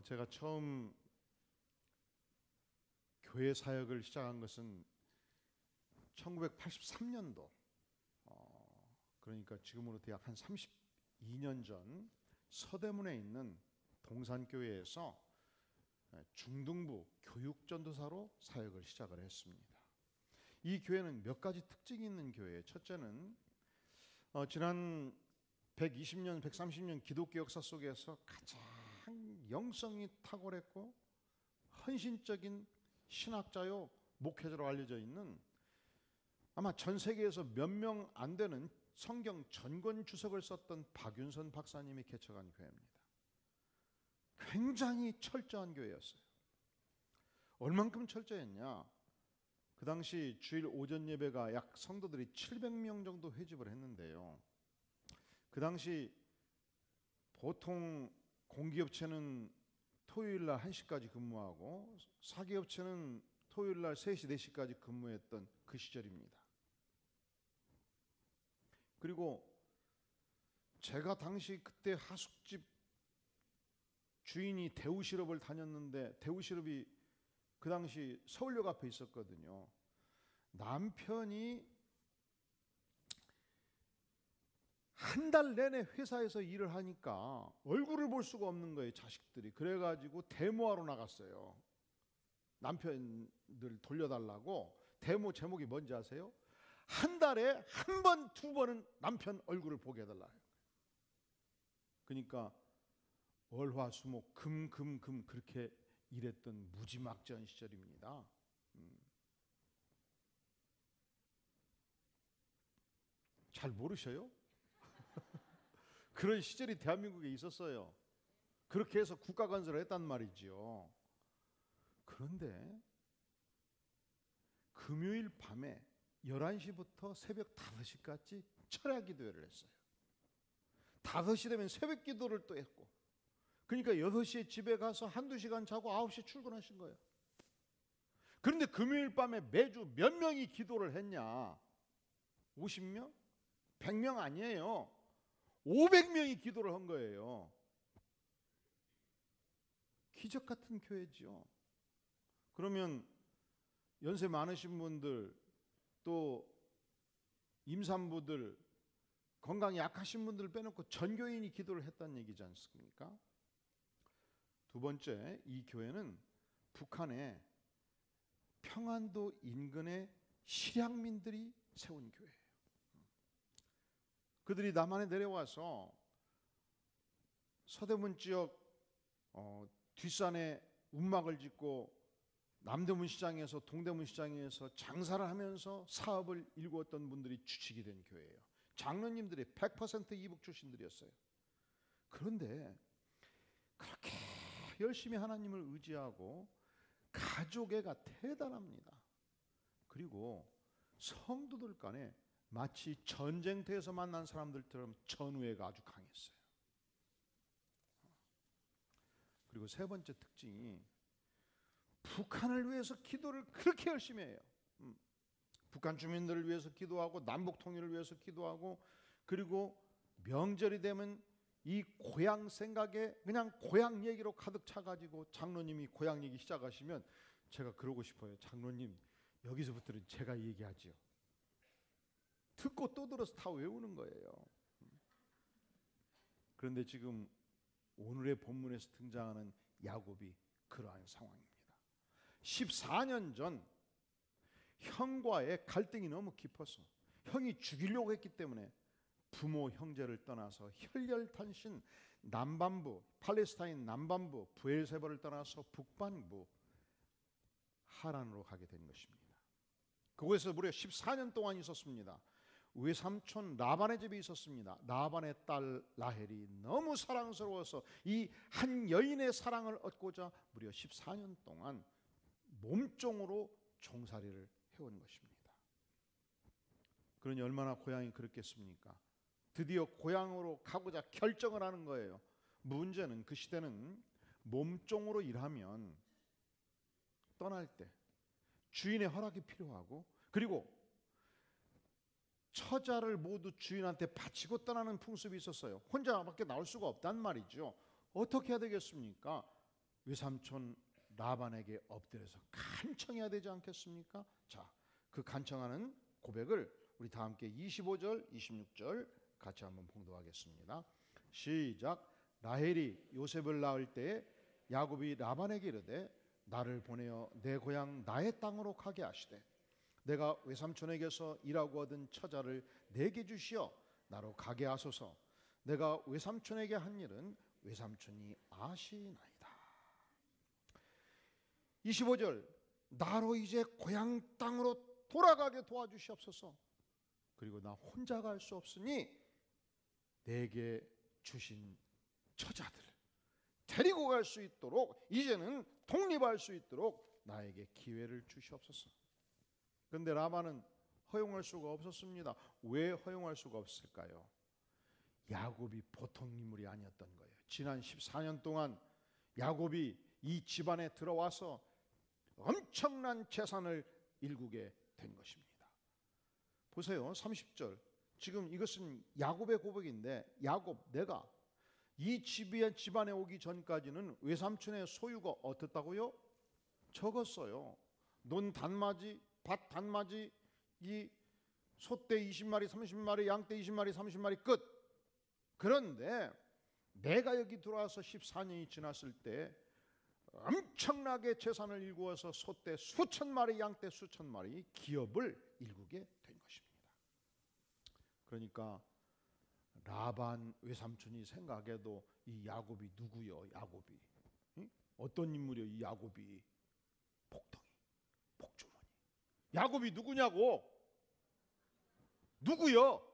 제가 처음 교회 사역을 시작한 것은 1983년도, 그러니까 지금으로부터 약 한 32년 전 서대문에 있는 동산교회에서 중등부 교육전도사로 사역을 시작을 했습니다. 이 교회는 몇 가지 특징이 있는 교회예요. 첫째는 지난 120년, 130년 기독교 역사 속에서 가장 영성이 탁월했고 헌신적인 신학자요 목회자로 알려져 있는, 아마 전 세계에서 몇 명 안 되는 성경 전권 주석을 썼던 박윤선 박사님이 개척한 교회입니다. 굉장히 철저한 교회였어요. 얼만큼 철저했냐? 그 당시 주일 오전 예배가 약 성도들이 700명 정도 회집을 했는데요. 그 당시 보통 공기업체는 토요일날 1시까지 근무하고 사기업체는 토요일날 3시, 4시까지 근무했던 그 시절입니다. 그리고 제가 당시 그때 하숙집 주인이 대우실업을 다녔는데, 대우실업이 그 당시 서울역 앞에 있었거든요. 남편이 한 달 내내 회사에서 일을 하니까 얼굴을 볼 수가 없는 거예요, 자식들이. 그래가지고 데모하러 나갔어요. 남편들 돌려달라고. 데모 제목이 뭔지 아세요? 한 달에 한 번, 두 번은 남편 얼굴을 보게 해달라. 그러니까 월화수목 금 그렇게 일했던 무지막지한 시절입니다. 잘 모르셔요? 그런 시절이 대한민국에 있었어요. 그렇게 해서 국가 건설을 했단 말이지요. 그런데 금요일 밤에 11시부터 새벽 5시까지 철야 기도회를 했어요. 5시 되면 새벽 기도를 또 했고, 그러니까 6시에 집에 가서 한두 시간 자고 9시에 출근하신 거예요. 그런데 금요일 밤에 매주 몇 명이 기도를 했냐? 50명? 100명 아니에요. 500명이 기도를 한 거예요. 기적 같은 교회지요. 그러면 연세 많으신 분들, 또 임산부들, 건강이 약하신 분들 빼놓고 전 교인이 기도를 했다는 얘기지 않습니까? 두 번째, 이 교회는 북한의 평안도 인근의 실향민들이 세운 교회예요. 그들이 남한에 내려와서 서대문 지역 뒷산에 움막을 짓고 남대문 시장에서 동대문 시장에서 장사를 하면서 사업을 일구었던 분들이 주축이 된 교회예요. 장로님들이 100% 이북 출신들이었어요. 그런데 그렇게 열심히 하나님을 의지하고 가족애가 대단합니다. 그리고 성도들 간에 마치 전쟁터에서 만난 사람들처럼 전우애가 아주 강했어요. 그리고 세 번째 특징이, 북한을 위해서 기도를 그렇게 열심히 해요. 북한 주민들을 위해서 기도하고 남북 통일을 위해서 기도하고, 그리고 명절이 되면 이 고향 생각에 그냥 고향 얘기로 가득 차가지고 장로님이 고향 얘기 시작하시면 제가 그러고 싶어요. 장로님, 여기서부터는 제가 얘기하지요. 듣고 또 들어서 다 외우는 거예요. 그런데 지금 오늘의 본문에서 등장하는 야곱이 그러한 상황입니다. 14년 전 형과의 갈등이 너무 깊어서 형이 죽이려고 했기 때문에 부모 형제를 떠나서 혈혈탄신 남반부, 팔레스타인 남반부 브엘세바를 떠나서 북반부 하란으로 가게 된 것입니다. 그곳에서 무려 14년 동안 있었습니다. 외삼촌 라반의 집에 있었습니다. 라반의 딸 라헬이 너무 사랑스러워서 이 한 여인의 사랑을 얻고자 무려 14년 동안 몸종으로 종살이를 해온 것입니다. 그러니 얼마나 고향이 그렇겠습니까? 드디어 고향으로 가고자 결정을 하는 거예요. 문제는 그 시대는 몸종으로 일하면 떠날 때 주인의 허락이 필요하고, 그리고 처자를 모두 주인한테 바치고 떠나는 풍습이 있었어요. 혼자밖에 나올 수가 없단 말이죠. 어떻게 해야 되겠습니까? 외삼촌 라반에게 엎드려서 간청해야 되지 않겠습니까? 자, 그 간청하는 고백을 우리 다 함께 25절, 26절 같이 한번 봉독하겠습니다. 시작. 라헬이 요셉을 낳을 때에 야곱이 라반에게 이르되 나를 보내어 내 고향 나의 땅으로 가게 하시되 내가 외삼촌에게서 일하고 얻은 처자를 내게 주시어 나로 가게 하소서. 내가 외삼촌에게 한 일은 외삼촌이 아시나이다. 25절. 나로 이제 고향 땅으로 돌아가게 도와주시옵소서. 그리고 나 혼자 갈 수 없으니 내게 주신 처자들을 데리고 갈 수 있도록, 이제는 독립할 수 있도록 나에게 기회를 주시옵소서. 그런데 라반은 허용할 수가 없었습니다. 왜 허용할 수가 없을까요? 야곱이 보통 인물이 아니었던 거예요. 지난 14년 동안 야곱이 이 집안에 들어와서 엄청난 재산을 일구게 된 것입니다. 보세요. 30절. 지금 이것은 야곱의 고백인데, 야곱, 내가 이 집안에 오기 전까지는 외삼촌의 소유가 어떻다고요? 적었어요. 논 단마지, 밭 단마지, 이 소떼 20마리, 30마리, 양떼 20마리, 30마리 끝. 그런데 내가 여기 들어와서 14년이 지났을 때 엄청나게 재산을 일구어서 소떼 수천 마리, 양떼 수천 마리 기업을 일구게 된 것입니다. 그러니까 라반 외삼촌이 생각해도 이 야곱이 누구요? 야곱이 어떤 인물이요? 이 야곱이 복덩이, 복주머니. 야곱이 누구냐고? 누구요?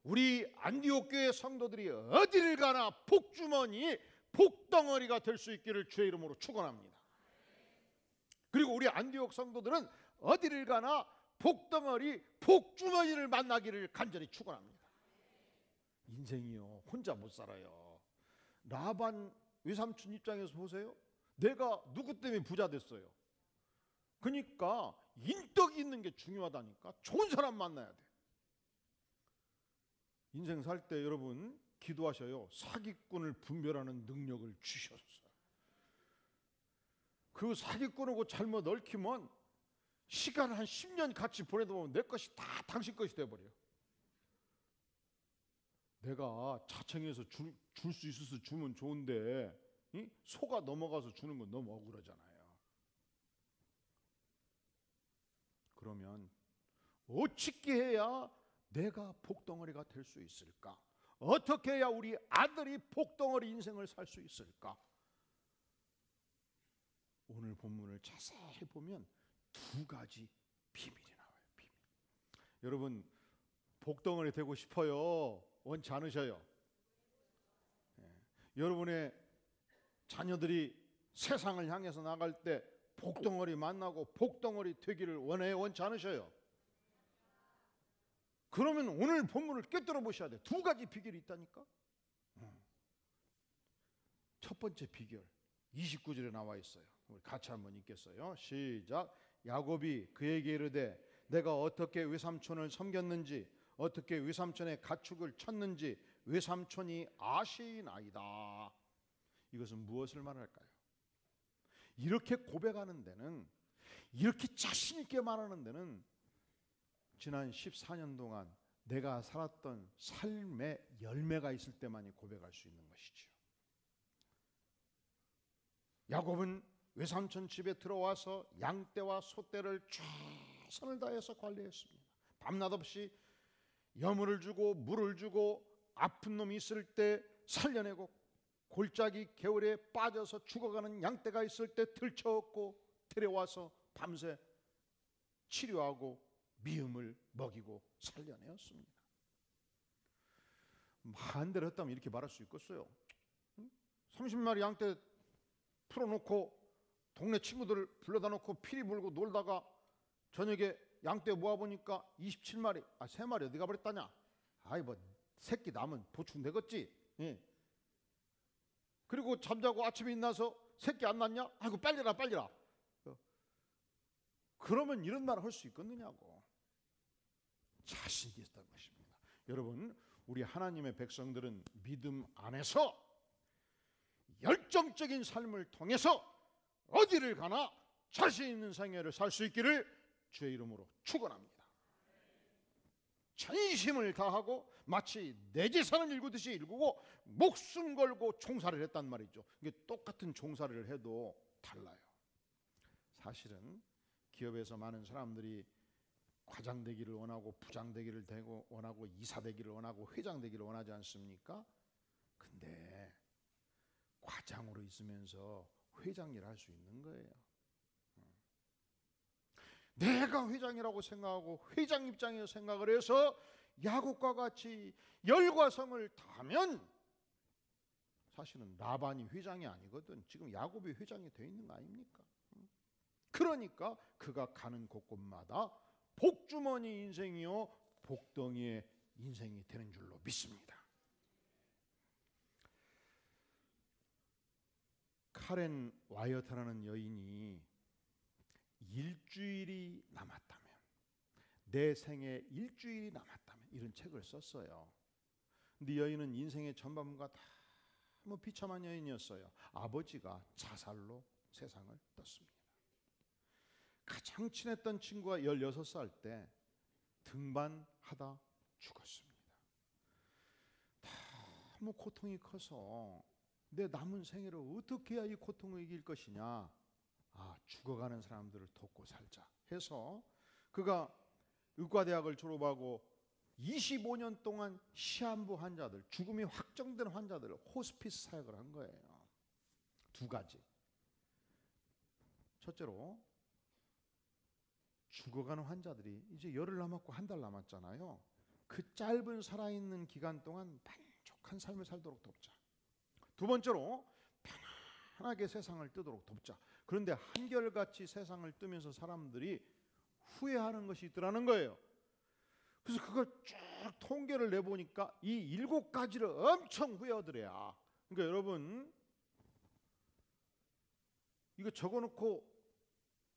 우리 안디옥 교회 성도들이 어디를 가나 복주머니, 복덩어리가 될 수 있기를 주의 이름으로 축원합니다. 그리고 우리 안디옥 성도들은 어디를 가나 복덩어리, 복주머니를 만나기를 간절히 축원합니다. 인생이요, 혼자 못 살아요. 라반 외삼촌 입장에서 보세요. 내가 누구 때문에 부자 됐어요. 그러니까 인덕이 있는 게 중요하다니까. 좋은 사람 만나야 돼. 인생 살 때 여러분 기도하셔요. 사기꾼을 분별하는 능력을 주셔서. 그 사기꾼하고 잘못 얽히면 시간 한 10년 같이 보내다 보면 내 것이 다 당신 것이 돼버려요. 내가 자청해서 줄 수 있어서 주면 좋은데 소가 넘어가서 주는 건 너무 억울하잖아요. 그러면 어떻게 해야 내가 복덩어리가 될 수 있을까? 어떻게 해야 우리 아들이 복덩어리 인생을 살 수 있을까? 오늘 본문을 자세히 보면 두 가지 비밀이 나와요. 비밀. 여러분 복덩어리 되고 싶어요? 원치 않으셔요? 여러분의 자녀들이 세상을 향해서 나갈 때 복덩어리 만나고 복덩어리 되기를 원해요? 원치 않으셔요? 그러면 오늘 본문을 꿰뚫어 보셔야 돼요. 두 가지 비결이 있다니까. 첫 번째 비결 29절에 나와 있어요. 우리 같이 한번 읽겠어요. 시작. 야곱이 그에게 이르되 내가 어떻게 외삼촌을 섬겼는지 어떻게 외삼촌의 가축을 쳤는지 외삼촌이 아시나이다. 이것은 무엇을 말할까요? 이렇게 고백하는 데는, 이렇게 자신 있게 말하는 데는 지난 14년 동안 내가 살았던 삶의 열매가 있을 때만이 고백할 수 있는 것이죠. 야곱은 외삼촌 집에 들어와서 양떼와 소떼를 최선을 다해서 관리했습니다. 밤낮 없이 여물을 주고 물을 주고 아픈 놈이 있을 때 살려내고 골짜기 개울에 빠져서 죽어가는 양떼가 있을 때 들쳐업고 데려와서 밤새 치료하고 미음을 먹이고 살려내었습니다. 반대로 했다면 이렇게 말할 수 있겠어요. 30마리 양떼 풀어놓고 동네 친구들 불러다 놓고 피리 불고 놀다가 저녁에 양떼 모아보니까 27마리, 3마리 어디 가버렸다냐? 아이 뭐 새끼 남은 보충 되겠지. 예. 그리고 잠자고 아침에 일어나서 새끼 안 낳냐? 아이고 빨리라. 그러면 이런 말 할 수 있겠느냐고. 자신이 있었던 것입니다. 여러분, 우리 하나님의 백성들은 믿음 안에서 열정적인 삶을 통해서 어디를 가나 자신 있는 생애를 살 수 있기를 주의 이름으로 축원합니다. 전심을 다하고 마치 내 재산을 일구듯이 일구고 목숨 걸고 종사를 했단 말이죠. 이게 똑같은 종사를 해도 달라요. 사실은 기업에서 많은 사람들이 과장 되기를 원하고 부장 되기를 원하고 이사 되기를 원하고 회장 되기를 원하지 않습니까? 근데 과장으로 있으면서 회장 일을 할 수 있는 거예요. 내가 회장이라고 생각하고 회장 입장에서 생각을 해서 야곱과 같이 열과 성을 다하면 사실은 라반이 회장이 아니거든. 지금 야곱이 회장이 되어 있는 거 아닙니까? 그러니까 그가 가는 곳곳마다 복주머니 인생이요 복덩이의 인생이 되는 줄로 믿습니다. 카렌 와이어트라는 여인이 일주일이 남았다면, 내 생에 일주일이 남았다면 이런 책을 썼어요. 근데 여인은 인생의 전반부가 너무 비참한 여인이었어요. 아버지가 자살로 세상을 떴습니다. 가장 친했던 친구가 16살 때 등반하다 죽었습니다. 너무 고통이 커서 내 남은 생애를 어떻게 해야 이 고통을 이길 것이냐, 죽어가는 사람들을 돕고 살자 해서 그가 의과대학을 졸업하고 25년 동안 시한부 환자들, 죽음이 확정된 환자들을 호스피스 사역을 한 거예요. 두 가지. 첫째로 죽어가는 환자들이 이제 열흘 남았고 한 달 남았잖아요. 그 짧은 살아있는 기간 동안 만족한 삶을 살도록 돕자. 두 번째로 편안하게 세상을 뜨도록 돕자. 그런데 한결같이 세상을 뜨면서 사람들이 후회하는 것이 있더라는 거예요. 그래서 그걸 쭉 통계를 내보니까 이 7가지를 엄청 후회하더래요. 그러니까 여러분, 이거 적어놓고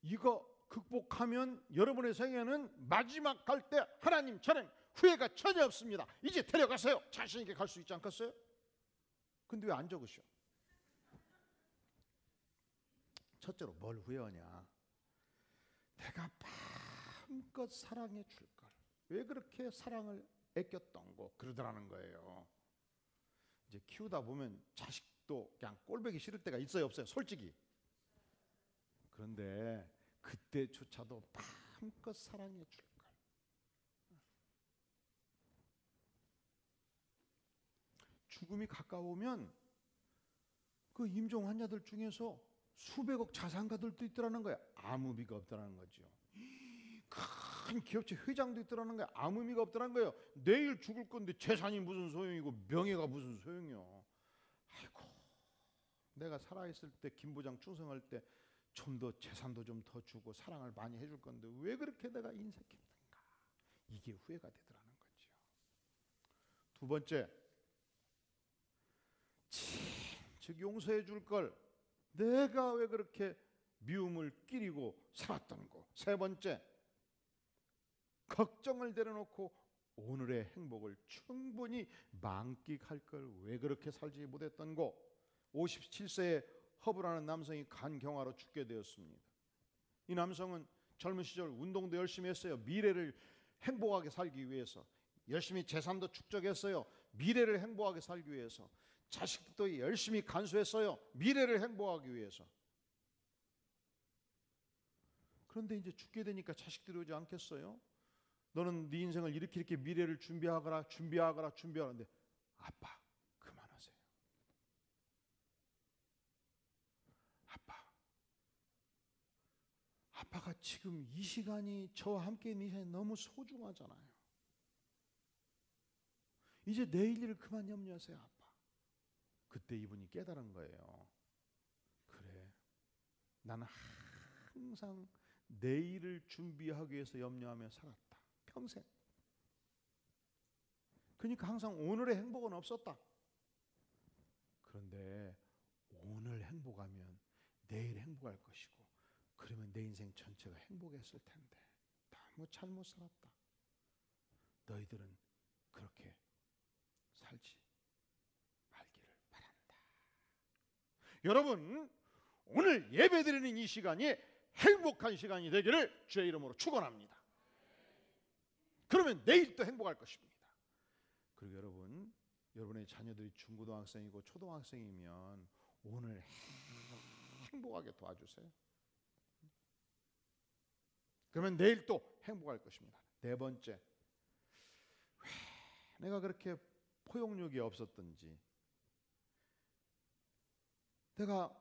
이거 극복하면 여러분의 생애는 마지막 갈 때 하나님 저는 후회가 전혀 없습니다. 이제 데려가세요. 자신 있게 갈 수 있지 않겠어요? 근데 왜 안 적으셔? 첫째로 뭘 후회하냐? 내가 마음껏 사랑해 줄 걸. 왜 그렇게 사랑을 아꼈던 거 그러더라는 거예요. 이제 키우다 보면 자식도 그냥 꼴보기 싫을 때가 있어요, 없어요? 솔직히. 그런데 그때조차도 마음껏 사랑해 줄 걸. 죽음이 가까우면 그 임종 환자들 중에서 수백억 자산가들도 있더라는 거야. 아무 의미가 없더라는 거죠. 큰 기업체 회장도 있더라는 거야. 아무 의미가 없더라는 거예요. 내일 죽을 건데 재산이 무슨 소용이고 명예가 무슨 소용이요. 아이고, 내가 살아있을 때 김 부장 충성할 때 좀 더 재산도 좀 더 주고 사랑을 많이 해줄 건데 왜 그렇게 내가 인색했는가. 이게 후회가 되더라는 거죠. 두 번째, 즉 용서해 줄 걸. 내가 왜 그렇게 미움을 끼리고 살았던 거. 세 번째, 걱정을 내려놓고 오늘의 행복을 충분히 만끽할 걸 왜 그렇게 살지 못했던 거. 57세의 허브라는 남성이 간경화로 죽게 되었습니다. 이 남성은 젊은 시절 운동도 열심히 했어요. 미래를 행복하게 살기 위해서. 열심히 재산도 축적했어요. 미래를 행복하게 살기 위해서. 자식도 열심히 간수했어요. 미래를 행복하기 위해서. 그런데 이제 죽게 되니까 자식들이 오지 않겠어요? 너는 네 인생을 이렇게 미래를 준비하거라 준비하는데 아빠 그만하세요. 아빠가 지금 이 시간이 저와 함께 있는 이 시간이 너무 소중하잖아요. 이제 내일 일을 그만 염려하세요, 아빠. 그때 이분이 깨달은 거예요. 그래, 나는 항상 내일을 준비하기 위해서 염려하며 살았다. 평생. 그러니까 항상 오늘의 행복은 없었다. 그런데 오늘 행복하면 내일 행복할 것이고 그러면 내 인생 전체가 행복했을 텐데 너무 잘못 살았다. 너희들은 그렇게 살지 말기를 바란다. 여러분, 오늘 예배드리는 이 시간이 행복한 시간이 되기를 주의 이름으로 축원합니다. 그러면 내일도 행복할 것입니다. 그리고 여러분의 자녀들이 중고등학생이고 초등학생이면 오늘 행복하게 도와주세요. 그러면 내일 또 행복할 것입니다. 네 번째, 왜 내가 그렇게 포용력이 없었던지, 내가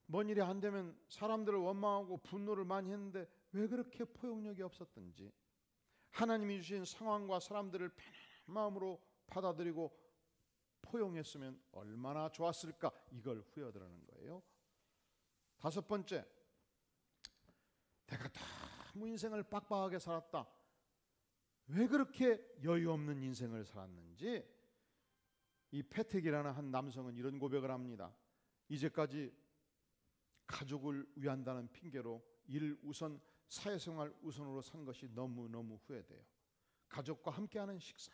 뭔 일이 안 되면 사람들을 원망하고 분노를 많이 했는데 왜 그렇게 포용력이 없었던지, 하나님이 주신 상황과 사람들을 편안한 마음으로 받아들이고 포용했으면 얼마나 좋았을까, 이걸 후회하더라는 거예요. 다섯 번째, 내가 너무 인생을 빡빡하게 살았다. 왜 그렇게 여유 없는 인생을 살았는지, 이 패택이라는 한 남성은 이런 고백을 합니다. 이제까지 가족을 위한다는 핑계로 일 우선, 사회생활 우선으로 산 것이 너무너무 후회돼요. 가족과 함께하는 식사,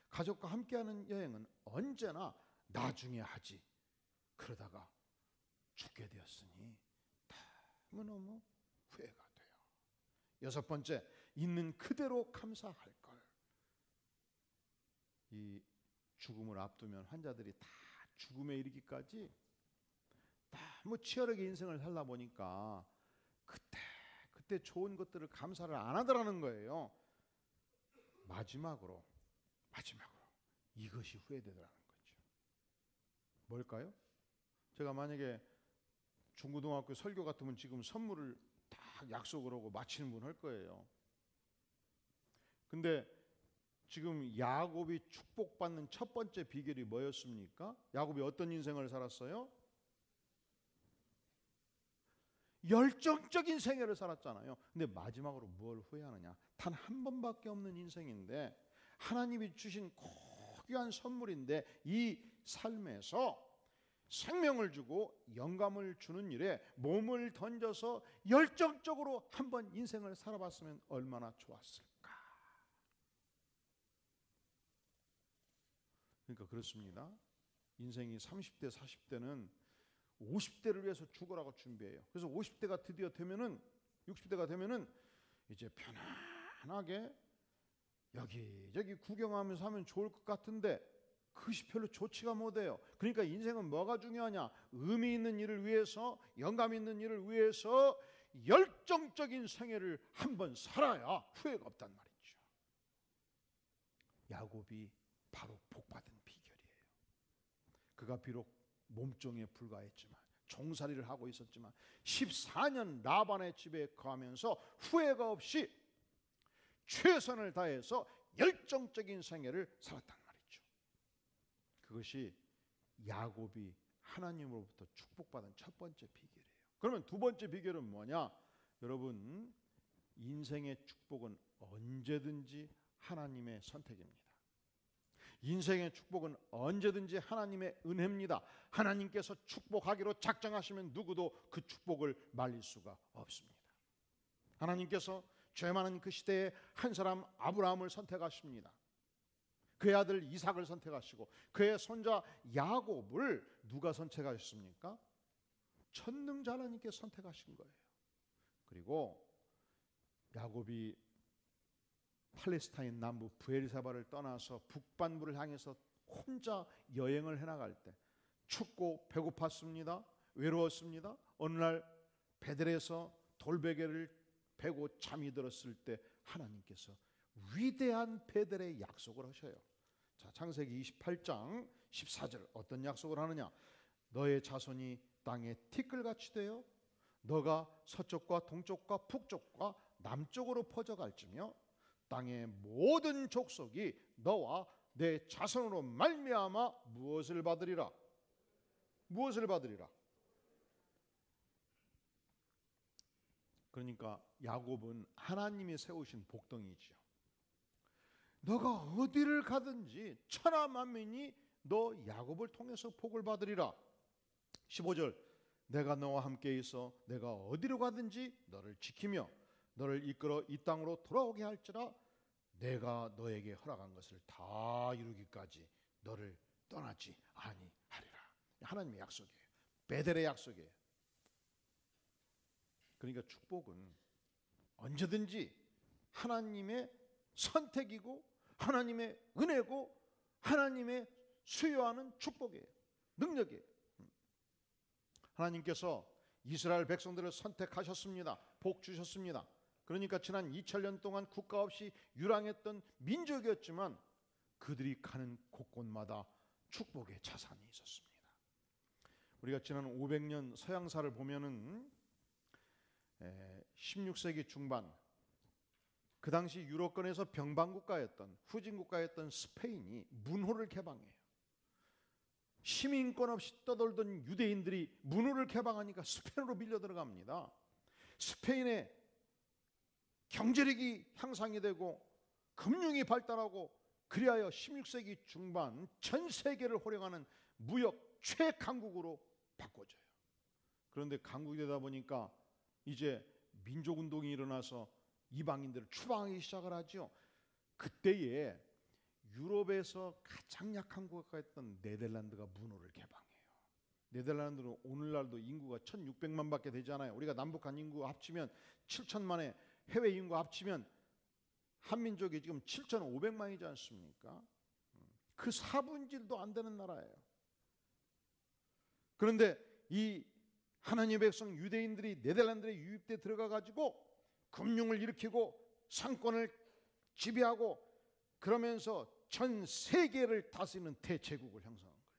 가족과 함께하는 여행은 언제나 나중에 하지, 그러다가 죽게 되었으니 너무너무 후회가 돼요. 여섯 번째, 있는 그대로 감사할 걸. 이 죽음을 앞두면 환자들이 다 죽음에 이르기까지 너무 치열하게 인생을 살다 보니까 그때 좋은 것들을 감사를 안 하더라는 거예요. 마지막으로 이것이 후회되더라는 거죠. 뭘까요? 제가 만약에 중고등학교 설교 같으면 지금 선물을 다 약속을 하고 마치는 분 할 거예요. 근데 지금 야곱이 축복받는 첫 번째 비결이 뭐였습니까? 야곱이 어떤 인생을 살았어요? 열정적인 생애를 살았잖아요. 근데 마지막으로 뭘 후회하느냐? 단 한 번밖에 없는 인생인데, 하나님이 주신 고귀한 선물인데, 이 삶에서 생명을 주고 영감을 주는 일에 몸을 던져서 열정적으로 한번 인생을 살아봤으면 얼마나 좋았을까. 그러니까 그렇습니다. 인생이 30대, 40대는 50대를 위해서 죽으라고 준비해요. 그래서 50대가 드디어 되면은, 60대가 되면은 이제 편안하게 여기저기 구경하면서 하면 좋을 것 같은데 그것이 별로 좋지가 못해요. 그러니까 인생은 뭐가 중요하냐? 의미 있는 일을 위해서, 영감 있는 일을 위해서 열정적인 생애를 한번 살아야 후회가 없단 말이죠. 야곱이 바로 복받은 비결이에요. 그가 비록 몸종에 불과했지만, 종살이를 하고 있었지만 14년 라반의 집에 거하면서 후회가 없이 최선을 다해서 열정적인 생애를 살았단 말이죠. 그것이 야곱이 하나님으로부터 축복받은 첫 번째 비결이에요. 그러면 두 번째 비결은 뭐냐? 여러분, 인생의 축복은 언제든지 하나님의 선택입니다. 인생의 축복은 언제든지 하나님의 은혜입니다. 하나님께서 축복하기로 작정하시면 누구도 그 축복을 말릴 수가 없습니다. 하나님께서 죄 많은 그 시대에 한 사람 아브라함을 선택하십니다. 그의 아들 이삭을 선택하시고 그의 손자 야곱을 누가 선택하셨습니까? 전능자 하나님께 선택하신 거예요. 그리고 야곱이 팔레스타인 남부 브엘사바를 떠나서 북반부를 향해서 혼자 여행을 해나갈 때 춥고 배고팠습니다. 외로웠습니다. 어느 날 베델에서 돌베개를 베고 잠이 들었을 때 하나님께서 위대한 베델의 약속을 하셔요. 자, 창세기 28장 14절 어떤 약속을 하느냐? 너의 자손이 땅에 티끌같이 되어 너가 서쪽과 동쪽과 북쪽과 남쪽으로 퍼져갈지며 땅의 모든 족속이 너와 내 자손으로 말미암아 무엇을 받으리라? 무엇을 받으리라? 그러니까 야곱은 하나님이 세우신 복덩이지요. 너가 어디를 가든지 천하 만민이 너 야곱을 통해서 복을 받으리라. 15절 내가 너와 함께 있어 내가 어디로 가든지 너를 지키며 너를 이끌어 이 땅으로 돌아오게 할지라. 내가 너에게 허락한 것을 다 이루기까지 너를 떠나지 아니하리라. 하나님의 약속이에요. 베델의 약속이에요. 그러니까 축복은 언제든지 하나님의 선택이고 하나님의 은혜고 하나님의 수요하는 축복이에요. 능력이에요. 하나님께서 이스라엘 백성들을 선택하셨습니다. 복 주셨습니다. 그러니까 지난 2000년 동안 국가 없이 유랑했던 민족이었지만 그들이 가는 곳곳마다 축복의 자산이 있었습니다. 우리가 지난 500년 서양사를 보면은 16세기 중반 그 당시 유럽권에서 병방국가였던 후진국가였던 스페인이 문호를 개방해요. 시민권 없이 떠돌던 유대인들이 문호를 개방하니까 스페인으로 밀려 들어갑니다. 스페인의 경제력이 향상이 되고 금융이 발달하고 그리하여 16세기 중반 전 세계를 호령하는 무역 최강국으로 바꿔져요. 그런데 강국이 되다 보니까 이제 민족운동이 일어나서 이방인들을 추방하기 시작을 하죠. 그때에 유럽에서 가장 약한 국가였던 네덜란드가 문호를 개방해요. 네덜란드는 오늘날도 인구가 1600만밖에 되지 않아요. 우리가 남북한 인구 합치면 7천만에 해외 인구 합치면 한민족이 지금 7,500만이지 않습니까? 그 4분질도 안 되는 나라예요. 그런데 이 하나님의 백성 유대인들이 네덜란드에 유입돼 들어가 가지고 금융을 일으키고 상권을 지배하고 그러면서 전 세계를 다스리는 대제국을 형성한 거예요.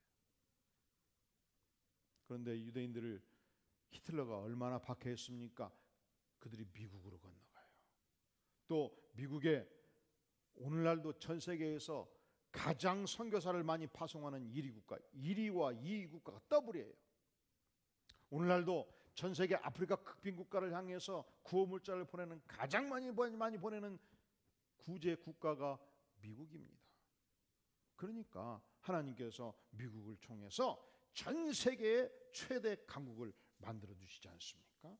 그런데 유대인들을 히틀러가 얼마나 박해했습니까? 그들이 미국으로 건너가요. 또 미국에 오늘날도 전 세계에서 가장 선교사를 많이 파송하는 1위 국가, 1위와 2위 국가가 더블이에요. 오늘날도 전 세계 아프리카 극빈 국가를 향해서 구호물자를 보내는 가장 많이 보내는 구제 국가가 미국입니다. 그러니까 하나님께서 미국을 통해서 전 세계의 최대 강국을 만들어 주시지 않습니까?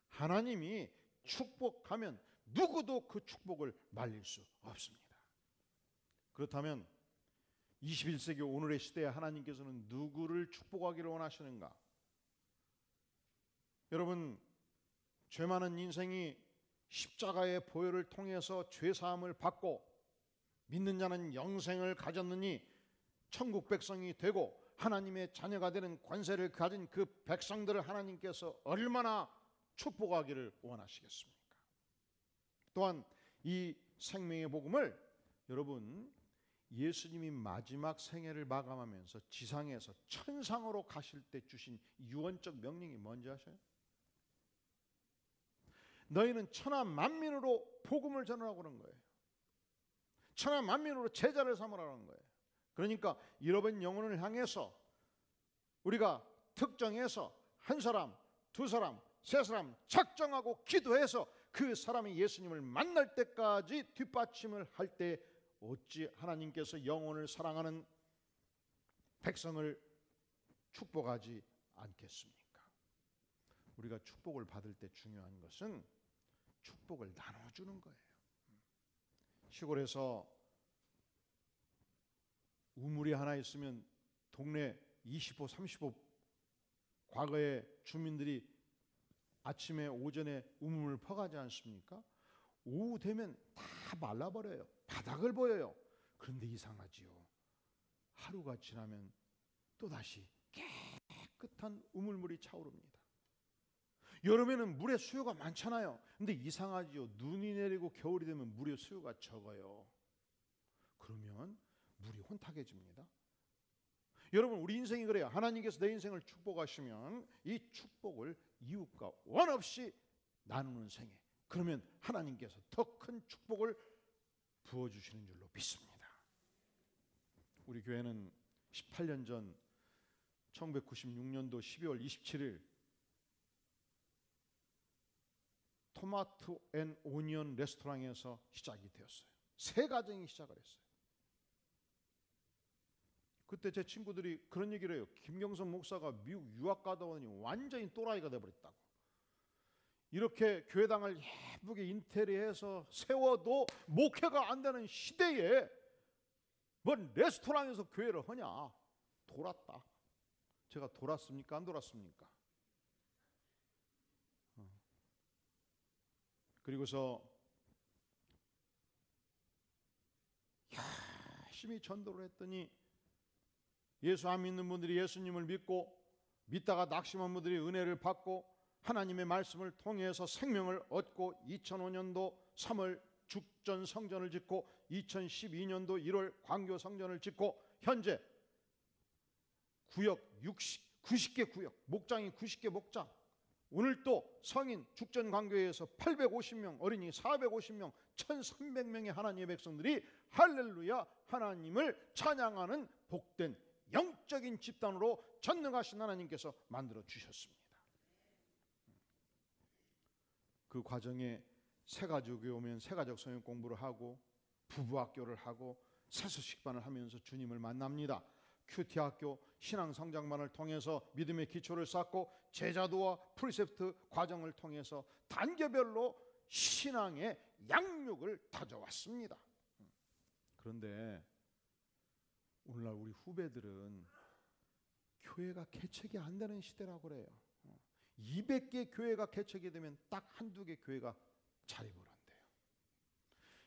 하나님이 축복하면 누구도 그 축복을 말릴 수 없습니다. 그렇다면 21세기 오늘의 시대에 하나님께서는 누구를 축복하기를 원하시는가? 여러분, 죄 많은 인생이 십자가의 보혈을 통해서 죄 사함을 받고 믿는 자는 영생을 가졌느니 천국 백성이 되고 하나님의 자녀가 되는 권세를 가진 그 백성들을 하나님께서 얼마나 축복하기를 원하시겠습니까? 또한 이 생명의 복음을 여러분 예수님이 마지막 생애를 마감하면서 지상에서 천상으로 가실 때 주신 유언적 명령이 뭔지 아세요? 너희는 천하 만민으로 복음을 전하라고 그런 거예요. 천하 만민으로 제자를 삼으라는 거예요. 그러니까 잃어버린 영혼을 향해서 우리가 특정해서 한 사람, 두 사람, 세 사람 작정하고 기도해서 그 사람이 예수님을 만날 때까지 뒷받침을 할 때 어찌 하나님께서 영혼을 사랑하는 백성을 축복하지 않겠습니까? 우리가 축복을 받을 때 중요한 것은 축복을 나눠주는 거예요. 시골에서 우물이 하나 있으면 동네 20호, 30호 과거에 주민들이 아침에 오전에 우물을 퍼가지 않습니까? 오후 되면 다 말라버려요. 바닥을 보여요. 그런데 이상하지요. 하루가 지나면 또다시 깨끗한 우물물이 차오릅니다. 여름에는 물의 수요가 많잖아요. 근데 이상하지요. 눈이 내리고 겨울이 되면 물의 수요가 적어요. 그러면 물이 혼탁해집니다. 여러분, 우리 인생이 그래요. 하나님께서 내 인생을 축복하시면 이 축복을 이웃과 원 없이 나누는 생애, 그러면 하나님께서 더 큰 축복을 부어주시는 줄로 믿습니다. 우리 교회는 18년 전 1996년도 12월 27일 토마토 앤 오니언 레스토랑에서 시작이 되었어요. 세 가정이 시작을 했어요. 그때 제 친구들이 그런 얘기를 해요. 김경선 목사가 미국 유학 가다 오니 완전히 또라이가 돼버렸다고. 이렇게 교회당을 예쁘게 인테리어해서 세워도 목회가 안 되는 시대에 뭔 레스토랑에서 교회를 하냐. 돌았다. 제가 돌았습니까? 안 돌았습니까? 그리고서 열심히 전도를 했더니 예수 안 믿는 분들이 예수님을 믿다가 낙심한 분들이 은혜를 받고 하나님의 말씀을 통해서 생명을 얻고 2005년도 3월 죽전 성전을 짓고 2012년도 1월 광교 성전을 짓고 현재 구역 90개 구역, 목장이 90개 목장, 오늘 또 성인 죽전 광교에서 850명, 어린이 450명, 1300명의 하나님의 백성들이 할렐루야 하나님을 찬양하는 복된 영적인 집단으로 전능하신 하나님께서 만들어 주셨습니다. 그 과정에 새가족이 오면 새가족 성역 공부를 하고 부부학교를 하고 세수식반을 하면서 주님을 만납니다. 큐티학교 신앙성장반을 통해서 믿음의 기초를 쌓고 제자도와 프리셉트 과정을 통해서 단계별로 신앙의 양육을 다져왔습니다. 그런데 오늘날 우리 후배들은 교회가 개척이 안 되는 시대라고 그래요. 200개 교회가 개척이 되면 딱 한두 개 교회가 자립을 한대요.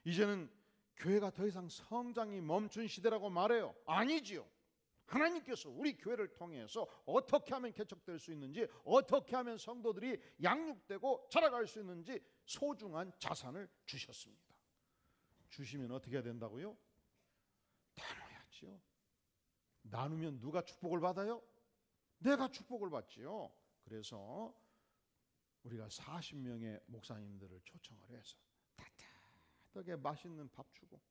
이제는 교회가 더 이상 성장이 멈춘 시대라고 말해요. 아니지요. 하나님께서 우리 교회를 통해서 어떻게 하면 개척될 수 있는지, 어떻게 하면 성도들이 양육되고 자라갈 수 있는지 소중한 자산을 주셨습니다. 주시면 어떻게 해야 된다고요? 나눠야지요. 나누면 누가 축복을 받아요? 내가 축복을 받지요. 그래서 우리가 40명의 목사님들을 초청을 해서 따뜻하게 맛있는 밥 주고,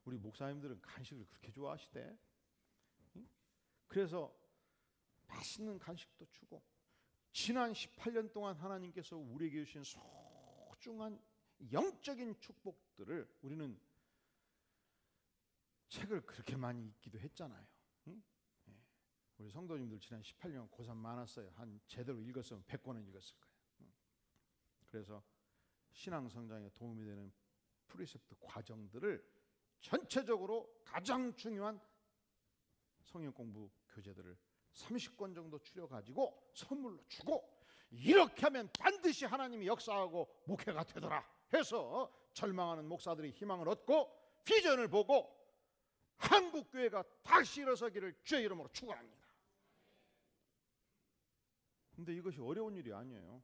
우리 목사님들은 간식을 그렇게 좋아하시대. 그래서 맛있는 간식도 주고, 지난 18년 동안 하나님께서 우리에게 주신 소중한 영적인 축복들을 우리는 책을 그렇게 많이 읽기도 했잖아요. 우리 성도님들 지난 18년 고생 많았어요. 한 제대로 읽었으면 100권은 읽었을 거예요. 그래서 신앙 성장에 도움이 되는 프리셉트 과정들을 전체적으로 가장 중요한 성경 공부 교재들을 30권 정도 추려가지고 선물로 주고, 이렇게 하면 반드시 하나님이 역사하고 목회가 되더라 해서 절망하는 목사들이 희망을 얻고 비전을 보고 한국교회가 다시 일어서기를 주의 이름으로 축원합니다. 근데 이것이 어려운 일이 아니에요.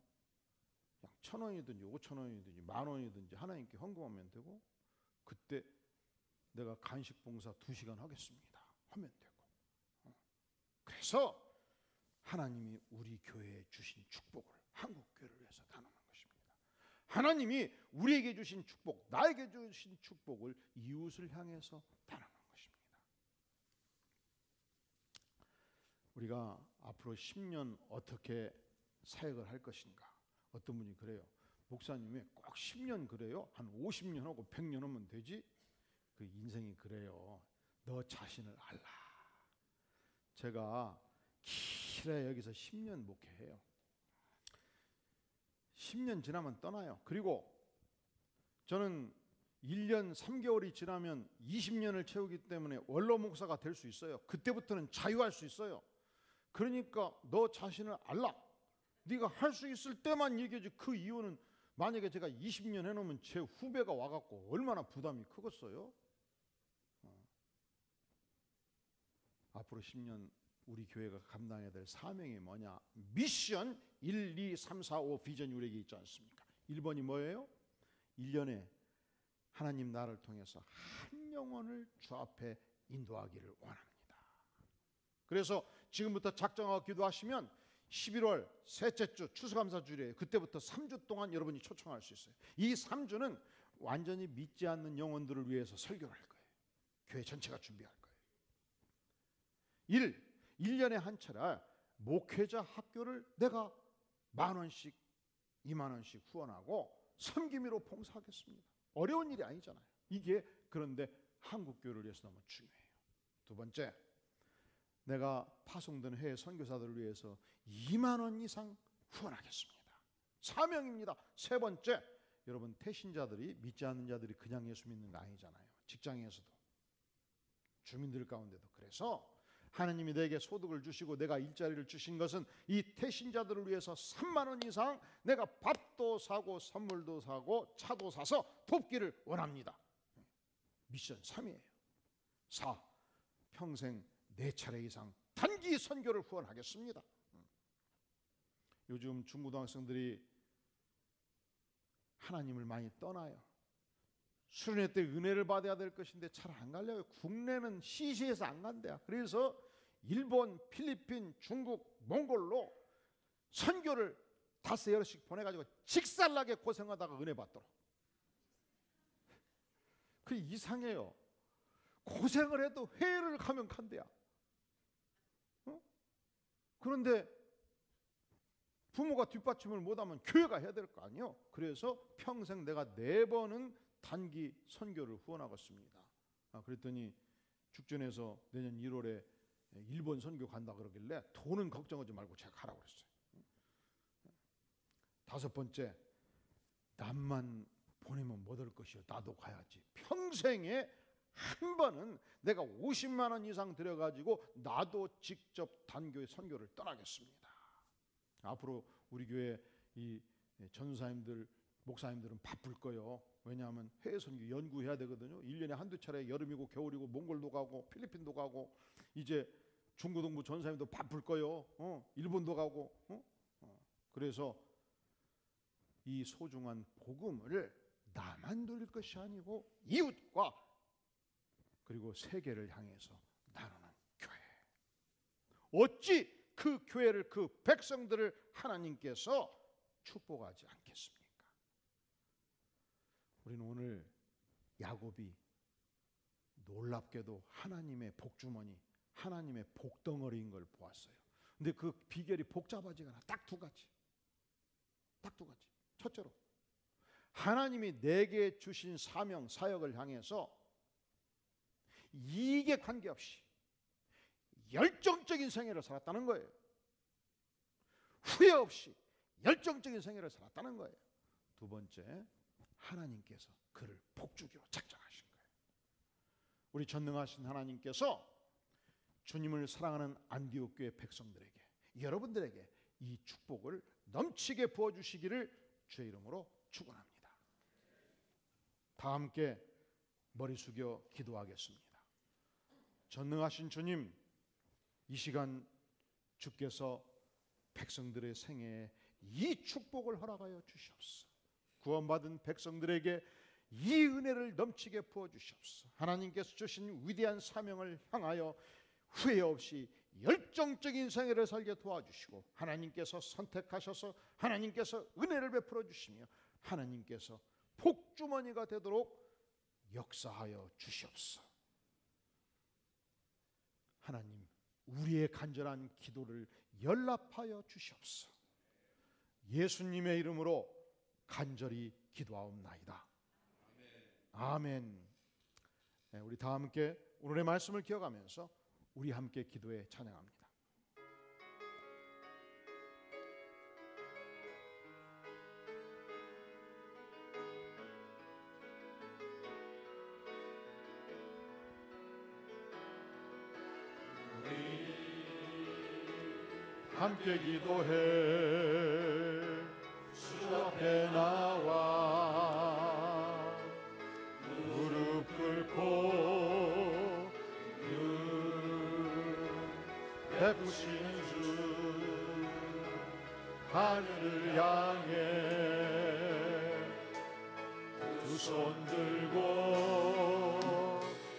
그냥 1,000원이든지 5,000원이든지 10,000원이든지 하나님께 헌금하면 되고, 그때 내가 간식 봉사 2시간 하겠습니다 하면 되고. 그래서 하나님이 우리 교회에 주신 축복을 한국교회를 위해서 나누는 것입니다. 하나님이 우리에게 주신 축복, 나에게 주신 축복을 이웃을 향해서 나누는 것입니다. 우리가 앞으로 10년 어떻게 사역을 할 것인가. 어떤 분이 그래요. 목사님이 꼭 10년 그래요? 한 50년 하고 100년 하면 되지? 그 인생이 그래요. 너 자신을 알라. 제가 길어야 여기서 10년 목회해요. 10년 지나면 떠나요. 그리고 저는 1년 3개월이 지나면 20년을 채우기 때문에 원로 목사가 될 수 있어요. 그때부터는 자유할 수 있어요. 그러니까 너 자신을 알라. 네가 할 수 있을 때만 얘기하지. 그 이유는 만약에 제가 20년 해놓으면 제 후배가 와갖고 얼마나 부담이 크겠어요. 앞으로 10년 우리 교회가 감당해야 될 사명이 뭐냐? 미션 1, 2, 3, 4, 5 비전이 우리에게 있지 않습니까? 1번이 뭐예요? 1년에 하나님 나를 통해서 한 영혼을 주 앞에 인도하기를 원합니다. 그래서 지금부터 작정하고 기도하시면 11월 셋째 주 추수감사주일에 그때부터 3주 동안 여러분이 초청할 수 있어요. 이 3주는 완전히 믿지 않는 영혼들을 위해서 설교를 할 거예요. 교회 전체가 준비할 거예요. 1년에 한 차례 목회자 학교를 내가 10,000원씩 20,000원씩 후원하고 섬김으로 봉사하겠습니다. 어려운 일이 아니잖아요. 이게 그런데 한국교회를 위해서 너무 중요해요. 두 번째, 내가 파송된 해외 선교사들을 위해서 20,000원 이상 후원하겠습니다. 사명입니다. 세 번째, 여러분 태신자들이, 믿지 않는 자들이 그냥 예수 믿는 거 아니잖아요. 직장에서도, 주민들 가운데도. 그래서 하나님이 내게 소득을 주시고 내가 일자리를 주신 것은 이 태신자들을 위해서 3만 원 이상 내가 밥도 사고 선물도 사고 차도 사서 돕기를 원합니다. 미션 3이에요. 4. 평생 4차례 이상 단기 선교를 후원하겠습니다. 요즘 중고등학생들이 하나님을 많이 떠나요. 수련회 때 은혜를 받아야 될 것인데 잘 안 갈려요. 국내는 시시해서 안 간대요. 그래서 일본, 필리핀, 중국, 몽골로 선교를 5-6씩 보내가지고 직살나게 고생하다가 은혜 받도록. 그게 이상해요. 고생을 해도 회를 가면 간대야. 그런데 부모가 뒷받침을 못하면 교회가 해야 될 거 아니에요. 그래서 평생 내가 4번은 단기 선교를 후원하겠습니다. 그랬더니 죽전에서 내년 1월에 일본 선교 간다 그러길래 돈은 걱정하지 말고 제가 가라고 그랬어요. 5번째, 남만 보내면 못 올 것이요. 나도 가야지. 평생에 한 번은 내가 50만 원 이상 들여가지고 나도 직접 단교의 선교를 떠나겠습니다. 앞으로 우리 교회 이 전사님들, 목사님들은 바쁠 거예요. 왜냐하면 해외 선교 연구해야 되거든요. 1년에 한두 차례, 여름이고 겨울이고 몽골도 가고 필리핀도 가고, 이제 중고등부 전사님도 바쁠 거예요. 일본도 가고. 그래서 이 소중한 복음을 나만 누릴 것이 아니고 이웃과 그리고 세계를 향해서 나누는 교회. 어찌 그 교회를, 그 백성들을 하나님께서 축복하지 않겠습니까? 우리는 오늘 야곱이 놀랍게도 하나님의 복주머니, 하나님의 복덩어리인 걸 보았어요. 근데 그 비결이 복잡하지가 않아. 딱 두 가지. 첫째로, 하나님이 내게 주신 사명, 사역을 향해서 이익에 관계없이 열정적인 생애를 살았다는 거예요. 후회 없이 열정적인 생애를 살았다는 거예요. 2번째, 하나님께서 그를 복주기로 작정하신 거예요. 우리 전능하신 하나님께서 주님을 사랑하는 안디옥 교회 백성들에게, 여러분들에게 이 축복을 넘치게 부어주시기를 주의 이름으로 축원합니다. 다 함께 머리 숙여 기도하겠습니다. 전능하신 주님, 이 시간 주께서 백성들의 생애에 이 축복을 허락하여 주시옵소서. 구원받은 백성들에게 이 은혜를 넘치게 부어주시옵소서. 하나님께서 주신 위대한 사명을 향하여 후회 없이 열정적인 생애를 살게 도와주시고, 하나님께서 선택하셔서 하나님께서 은혜를 베풀어 주시며 하나님께서 복주머니가 되도록 역사하여 주시옵소서. 하나님, 우리의 간절한 기도를 연락하여 주시옵소서. 예수님의 이름으로 간절히 기도하옵나이다. 아멘. 네, 우리 다 함께 오늘의 말씀을 기억하면서 우리 함께 기도에 찬양합니다. 함께 기도해 주 앞에 나와 무릎 꿇고 베푸시는 주 하늘을 향해 두 손 들고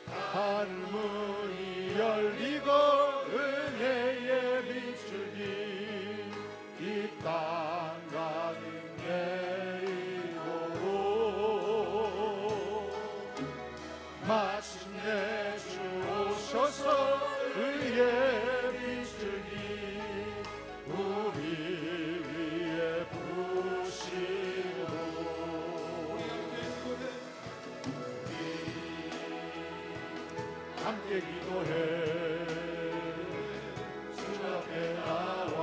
하늘 문이 열리고 은혜의 빛을 이 땅 가는 내일로 마침내 주 오셔서 의의 빛을 우리 위에 부으시고 함께 기도해 주 앞에 나와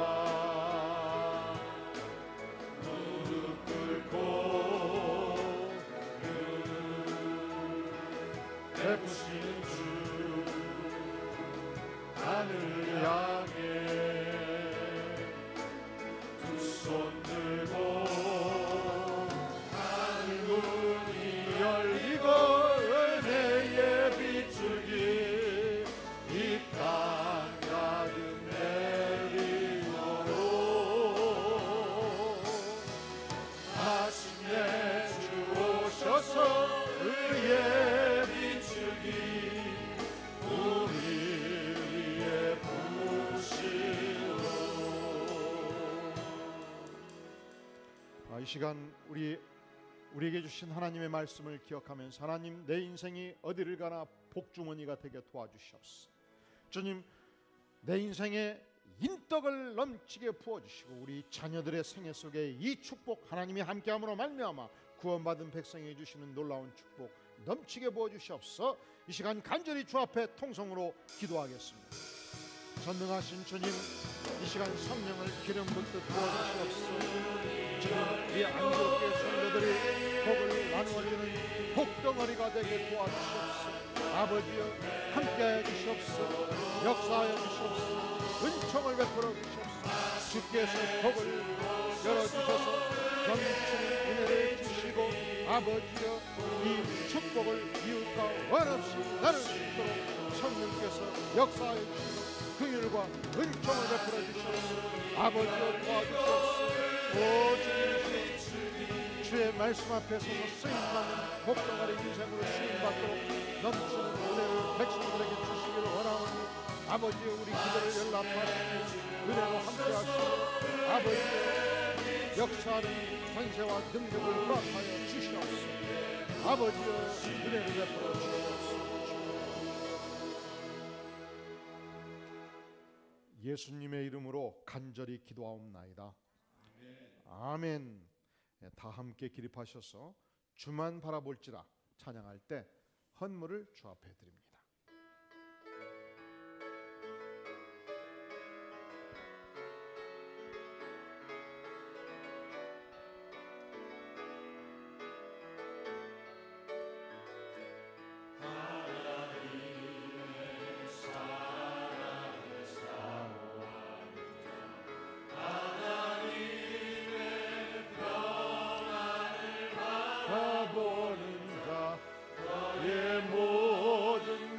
무릎 베푸시는 주 하늘 향해 두 손 들고 하늘 문이 열리고 은혜의 비추기 이 땅 가득 내리도록 마침내 주 오셔서 의의 비추기 우리 위에 부으시오. 이 시간 우리에게 주신 하나님의 말씀을 기억하면서 하나님, 내 인생이 어디를 가나 복주머니가 되게 도와주시옵소서. 주님, 내 인생에 인덕을 넘치게 부어주시고 우리 자녀들의 생애 속에 이 축복 하나님이 함께함으로 말미암아 구원받은 백성에게 주시는 놀라운 축복 넘치게 부어주시옵소서. 이 시간 간절히 주 앞에 통성으로 기도하겠습니다. 전능하신 주님, 이 시간 성령을 기름 붓듯 부어주시옵소서. 지금 이 안디옥교회 성도들이 복을 나누어주는 복덩어리가 되게 도와주시옵소서. 아버지여, 함께하여 주시옵소서. 역사하여 주시옵소서. 은총을 베풀어 주시옵소서. 주께서 복을 열어주셔서 넘치는 은혜를 주시고 아버지여, 이 축복을 이웃과 원없이 나눌 수 있도록 성령께서 역사하여 주시고 긍휼과 은총을 베풀어 주시옵소서. 아버지여, 도와주시옵소서. 오 주님, 주의 말씀 앞에 서서 쓰임받는 복덩어리 인생으로 쓰임받도록 넘치는 은혜를 백성들에게 주시기를 원하오니 아버지여, 우리 기도를 연락하시고 은혜로 함께하시고 아버지여, 역사하는 권세와 능력을 허락하여 주시옵소서. 아버지여, 은혜를 베풀어 주시옵소서. 예수님의 이름으로 간절히 기도하옵나이다. 아멘. 다 함께 기립하셔서 주만 바라볼지라 찬양할 때 헌물을 주 앞에 드립니다. 보는 자, 너의 모든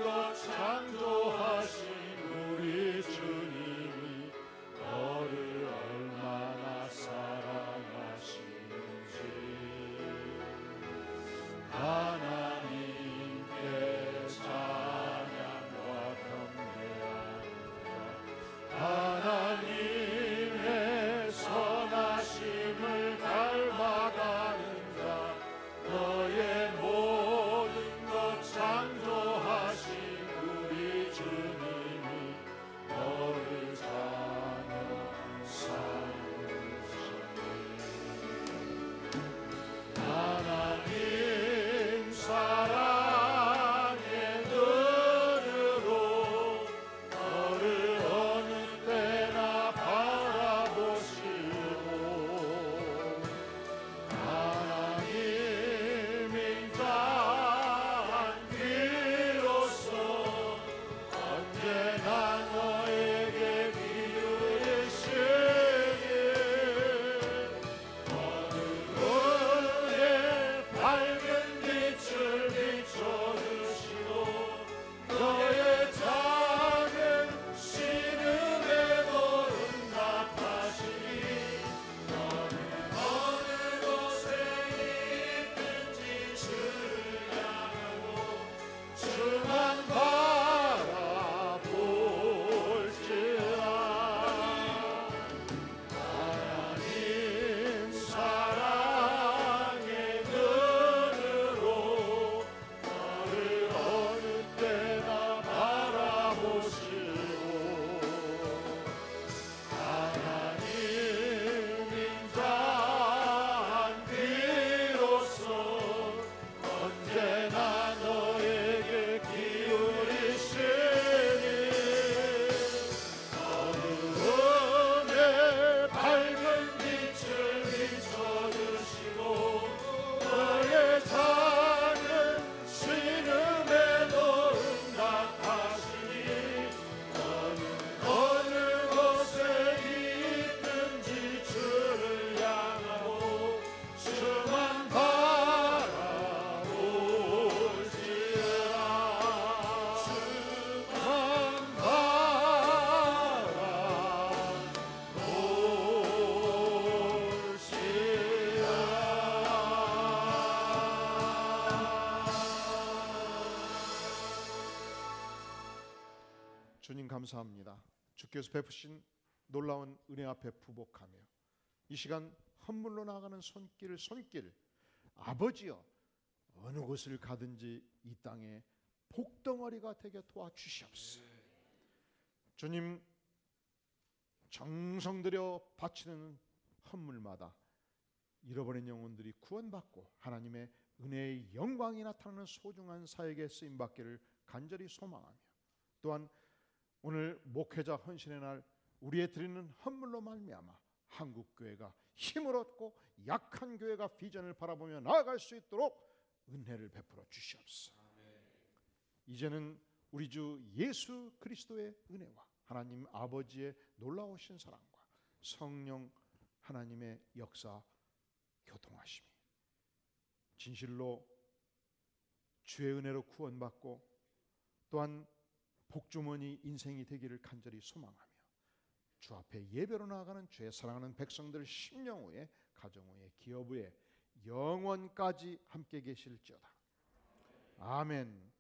감사합니다. 주께서 베푸신 놀라운 은혜 앞에 부복하며 이 시간 헌물로 나아가는 손길 아버지여 어느 곳을 가든지 이 땅에 복덩어리가 되게 도와주시옵소서. 주님, 정성 들여 바치는 헌물마다 잃어버린 영혼들이 구원받고 하나님의 은혜의 영광이 나타나는 소중한 사역에 쓰임받기를 간절히 소망하며, 또한 오늘 목회자 헌신의 날 우리의 드리는 헌물로 말미암아 한국교회가 힘을 얻고 약한 교회가 비전을 바라보며 나아갈 수 있도록 은혜를 베풀어 주시옵소서. 이제는 우리 주 예수 그리스도의 은혜와 하나님 아버지의 놀라우신 사랑과 성령 하나님의 역사 교통하심이 진실로 주의 은혜로 구원받고 또한 복주머니 인생이 되기를 간절히 소망하며 주 앞에 예배로 나아가는 주의 사랑하는 백성들 심령 후에 가정 후에 기업 후에 영원까지 함께 계실지어다. 아멘.